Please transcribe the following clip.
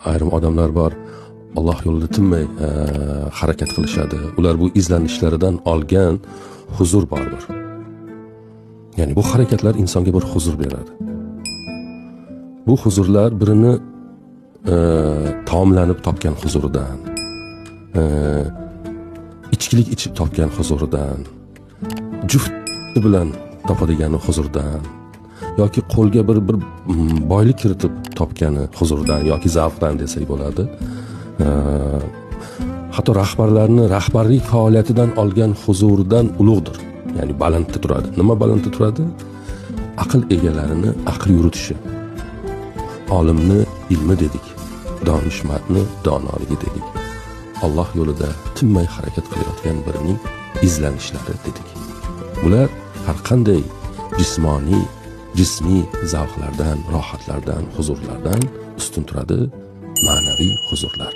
ayrim odamlar bor, Alloh yo'lida tinmay harakat qilishadi. Ular bu izlanishlaridan olgan huzur bordir. Ya'ni bu harakatlar insonga bir huzur beradi. Bu huzurlar birini taomlanib topgan huzuridan, ichkilik ichib topgan huzuridan, juft bilan topadigan huzurdan, yoki qo'lga bir boylik kiritib topgani huzurdan yoki zavqdan desak bo'ladi. Hatto rahbarlarni rahbarlik faoliyatidan olgan huzuridan ulug'dir. Ya'ni balandda turadi. Nima balandda turadi? Aql egalarini aql yuritishi. Olimni ilmi dedik, donishmandni donoligi dedik. Alloh yo'lida tinmay harakat qilayotgan birining izlanishlari dedik. Bular har qanday jismiy zavqlardan, rohatlardan, huzurlardan ustun turadi, ma'naviy huzurlar.